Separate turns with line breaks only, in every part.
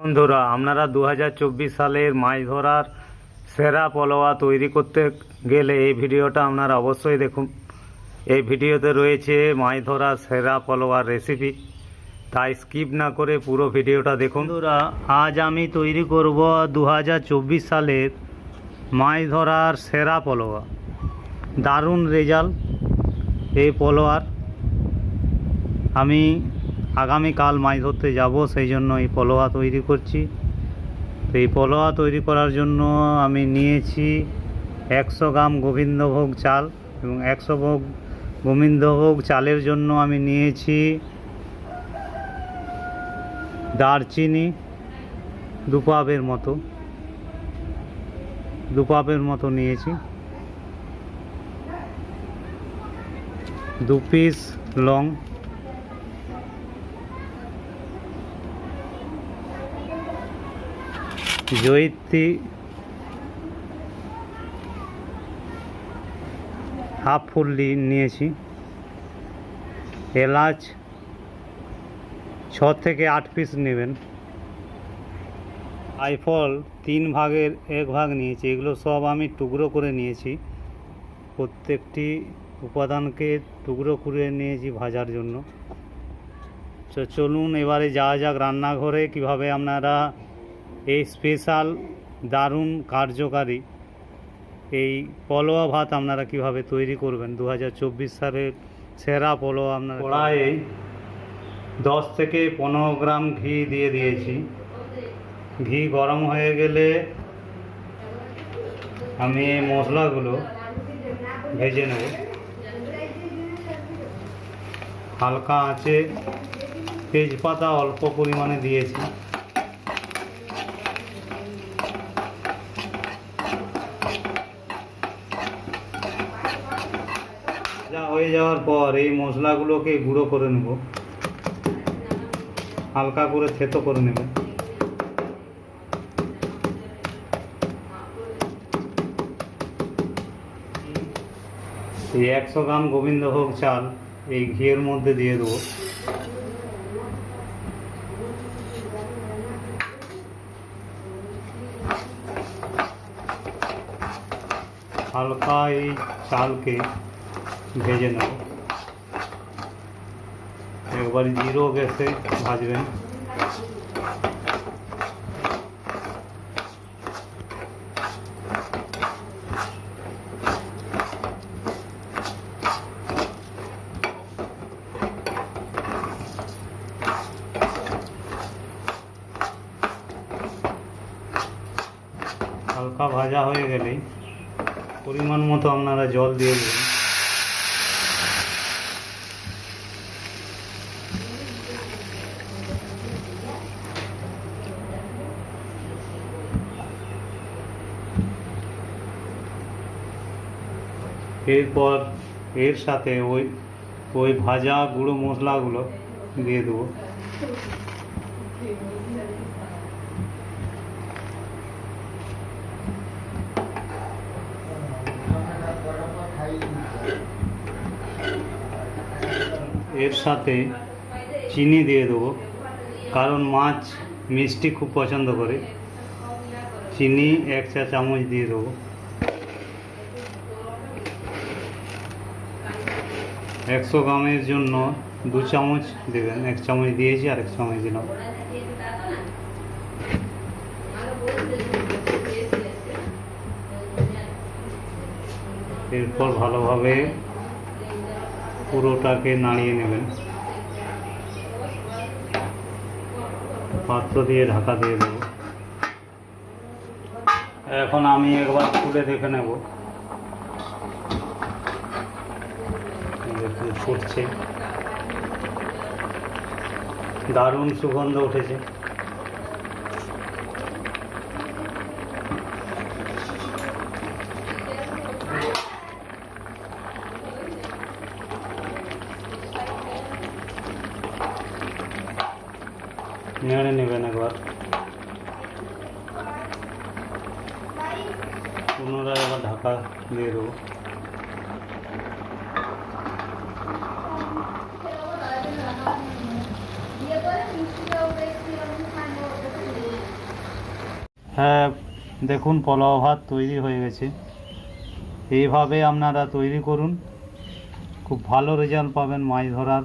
বন্ধুরা, আপনারা 2024 সালের মাছ ধরার সেরা পলোয়া তৈরি করতে গেলে এই ভিডিওটা আপনারা অবশ্যই দেখুন। এই ভিডিওতে রয়েছে মাছ ধরার সেরা পলোয়ার রেসিপি, তাই স্কিপ না করে পুরো ভিডিওটা দেখুন। বন্ধুরা, আজ আমি তৈরি করব 2024 সালের মাছ ধরার সেরা পলোয়া। দারুণ রেজাল্ট এই পলোয়ার। আমি আগামীকাল মাছ ধরতে যাব, সেই জন্য এই পলোয়া তৈরি করছি। তো এই পলোয়া তৈরি করার জন্য আমি নিয়েছি 100 গ্রাম গোবিন্দভোগ চাল, এবং 100 গ্রাম গোবিন্দভোগ চালের জন্য আমি নিয়েছি দারচিনি দু পাপের মতো নিয়েছি, 2 পিস লং, জয়িত্রী হাফ ফুললি নিয়েছি, এলাচ 6 থেকে 8 পিস নেবেন, আইফল 3 ভাগের 1 ভাগ নিয়েছি। এগুলো সব আমি টুকরো করে নিয়েছি, প্রত্যেকটি উপাদানকে টুকরো করে নিয়েছি ভাজার জন্য। তো চলুন এবারে যাওয়া যাক রান্নাঘরে, কিভাবে আপনারা এই স্পেশাল দারুণ কার্যকারী এই পলোয়া ভাত আপনারা কিভাবে তৈরি করবেন। 2024 সালের সেরা পলোয়া আপনারা। কড়াইয়ে 10 থেকে 15 গ্রাম ঘি দিয়ে দিয়েছি। ঘি গরম হয়ে গেলে আমি এই মশলাগুলো ভেজে নেব। হালকা আঁচে তেজপাতা অল্প পরিমাণে দিয়েছি। হয়ে যাওয়ার পর এই মশলাগুলোকে গুঁড়ো করে নেব, হালকা করে থেতো করে নেব। এই 100 গ্রাম গোবিন্দভোগ চাল এই ঘিয়ের মধ্যে দিয়ে দেবো। হালকা এই চালকে ভেজে নেব। একবার জিরো গ্যাসে ভাজবেন। হালকা ভাজা হয়ে গেলেই পরিমাণ মতো আপনারা জল দিয়ে দেবেন। এরপর এর সাথে ওই ভাজা গুঁড়ো মশলাগুলো দিয়ে দেবো। এর সাথে চিনি দিয়ে দেবো, কারণ মাছ মিষ্টি খুব পছন্দ করে। চিনি 1 চা চামচ দিয়ে দেবো। 100 গ্রামের জন্য 2 চামচ দেবেন। 1 চামচ দিয়েছি, আর 1 চামচ দিলাম। এরপর ভালোভাবে পুরোটাকে নাড়িয়ে নেবেন। পাত্র দিয়ে ঢাকা দিয়ে দেব। এখন আমি একবার খুলে দেখে নেব। ফুটছে, দারুণ সুগন্ধ উঠেছে। নেড়ে নেবেন একবার। পুনরায় আবার ঢাকা দিয়ে দেবো। হ্যাঁ, দেখুন পোলাও ভাত তৈরি হয়ে গেছে। এইভাবে আপনারা তৈরি করুন, খুব ভালো রেজাল্ট পাবেন মাছ ধরার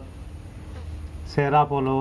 সেরা পোলাও।